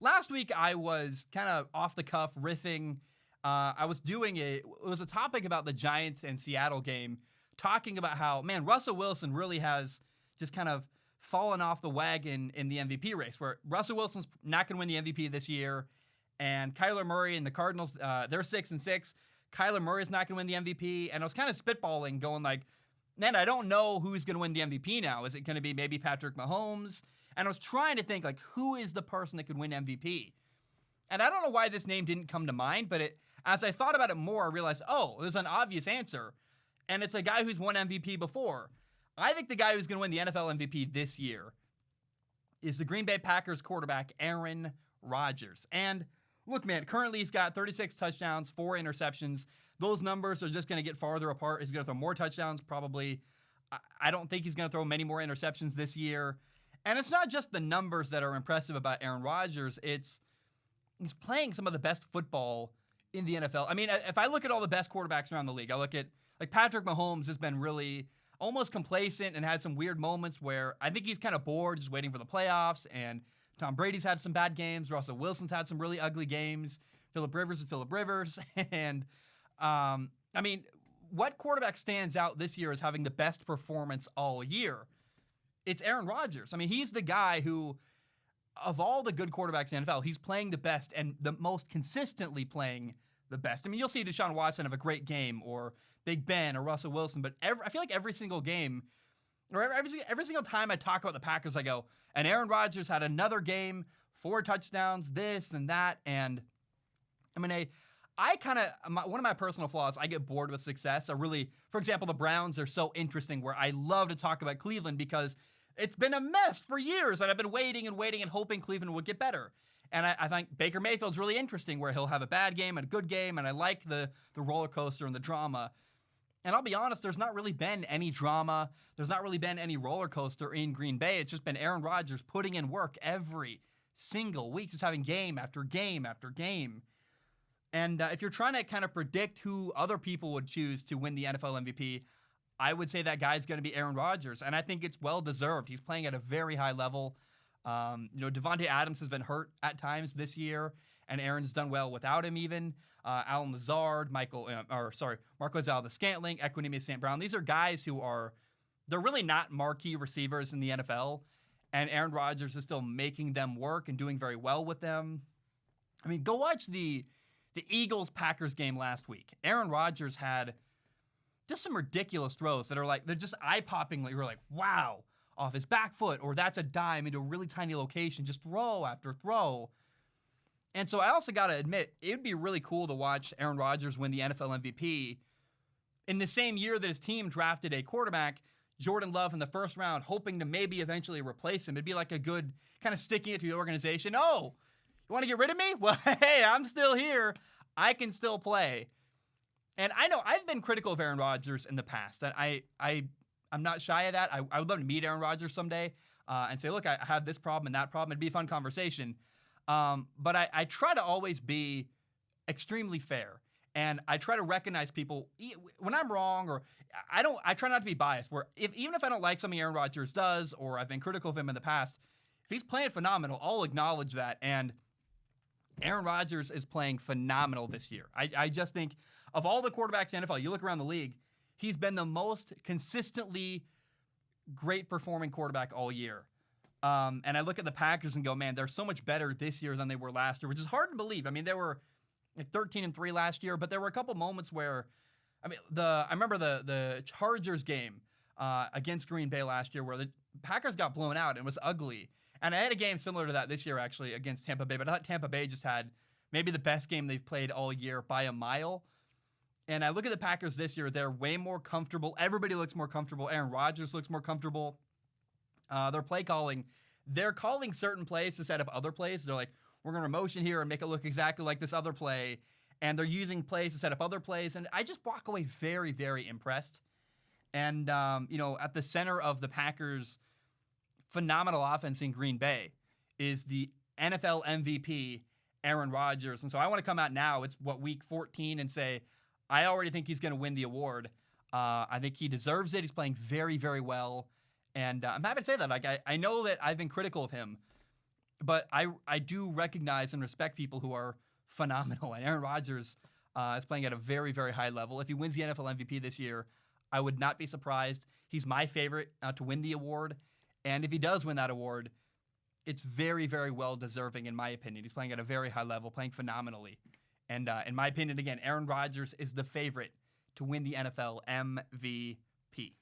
Last week I was kind of off the cuff riffing. I was doing it was a topic about the Giants and Seattle game, talking about how, man, Russell Wilson really has just kind of fallen off the wagon in the MVP race, where Russell Wilson's not going to win the MVP this year, and Kyler Murray and the Cardinals, they're 6-6. Kyler Murray's not going to win the MVP, and I was kind of spitballing, going like, man, I don't know who's going to win the MVP now. Is it going to be maybe Patrick Mahomes? And I was trying to think, like, who is the person that could win MVP? And I don't know why this name didn't come to mind, but as I thought about it more, I realized, oh, there's an obvious answer. And it's a guy who's won MVP before. I think the guy who's going to win the NFL MVP this year is the Green Bay Packers quarterback, Aaron Rodgers. And look, man, currently he's got 36 touchdowns, 4 interceptions. Those numbers are just going to get farther apart. He's going to throw more touchdowns, probably. I don't think he's going to throw many more interceptions this year. And it's not just the numbers that are impressive about Aaron Rodgers. He's playing some of the best football in the NFL. I mean, if I look at all the best quarterbacks around the league, I look at, like, Patrick Mahomes has been really almost complacent and had some weird moments where I think he's kind of bored, just waiting for the playoffs. And Tom Brady's had some bad games. Russell Wilson's had some really ugly games. Phillip Rivers is Phillip Rivers. And, I mean, what quarterback stands out this year as having the best performance all year? It's Aaron Rodgers. I mean, he's the guy who, of all the good quarterbacks in the NFL, he's playing the best and the most consistently playing the best. I mean, you'll see Deshaun Watson have a great game, or Big Ben, or Russell Wilson, but I feel like every single game, or every single time I talk about the Packers, I go, and Aaron Rodgers had another game, 4 touchdowns, this and that, and I mean, I kind of, one of my personal flaws, I get bored with success. For example, the Browns are so interesting, where I love to talk about Cleveland because it's been a mess for years, and I've been waiting and waiting and hoping Cleveland would get better. And I think Baker Mayfield's really interesting, where he'll have a bad game and a good game, and I like the roller coaster and the drama. And I'll be honest, there's not really been any drama. There's not really been any roller coaster in Green Bay. It's just been Aaron Rodgers putting in work every single week, just having game after game after game. And if you're trying to kind of predict who other people would choose to win the NFL MVP, I would say that guy's going to be Aaron Rodgers. And I think it's well-deserved. He's playing at a very high level. Devontae Adams has been hurt at times this year, and Aaron's done well without him even. Alan Lazard, Marquez Valdes-Scantling, Equanimeous St. Brown. These are guys who they're really not marquee receivers in the NFL, and Aaron Rodgers is still making them work and doing very well with them. I mean, go watch the Eagles-Packers game last week. Aaron Rodgers had just some ridiculous throws that are like, they're just eye-popping. You're like, wow, off his back foot, or that's a dime into a really tiny location, just throw after throw. And so I also got to admit, it would be really cool to watch Aaron Rodgers win the NFL MVP in the same year that his team drafted a quarterback, Jordan Love, in the first round, hoping to maybe eventually replace him. It'd be like a good kind of sticking it to the organization. Oh, you want to get rid of me? Well, hey, I'm still here. I can still play. And I know I've been critical of Aaron Rodgers in the past. And I'm not shy of that. I would love to meet Aaron Rodgers someday and say, look, I have this problem and that problem. It'd be a fun conversation. But I try to always be extremely fair. And I try to recognize people when I'm wrong, or I try not to be biased, where even if I don't like something Aaron Rodgers does, or I've been critical of him in the past, if he's playing phenomenal, I'll acknowledge that. And Aaron Rodgers is playing phenomenal this year. I just think of all the quarterbacks in the NFL, you look around the league, he's been the most consistently great performing quarterback all year. And I look at the Packers and go, man, they're so much better this year than they were last year, which is hard to believe. I mean, they were like 13-3 last year, but there were a couple moments where, I remember the Chargers game against Green Bay last year, where the Packers got blown out and it was ugly. And I had a game similar to that this year, actually, against Tampa Bay, but I thought Tampa Bay just had maybe the best game they've played all year by a mile. And I look at the Packers this year, they're way more comfortable. Everybody looks more comfortable. Aaron Rodgers looks more comfortable. Their play calling, they're calling certain plays to set up other plays. They're like, we're going to motion here and make it look exactly like this other play. And they're using plays to set up other plays. And I just walk away very, very impressed. And, at the center of the Packers' phenomenal offense in Green Bay is the NFL MVP, Aaron Rodgers. And so I want to come out now, it's week 14, and say, I already think he's going to win the award. I think he deserves it. He's playing very, very well. And I'm happy to say that. Like, I know that I've been critical of him. but I do recognize and respect people who are phenomenal. And Aaron Rodgers is playing at a very, very high level. If he wins the NFL MVP this year, I would not be surprised. He's my favorite to win the award. And if he does win that award, it's very, very well deserving, in my opinion. He's playing at a very high level, playing phenomenally. And in my opinion, again, Aaron Rodgers is the favorite to win the NFL MVP.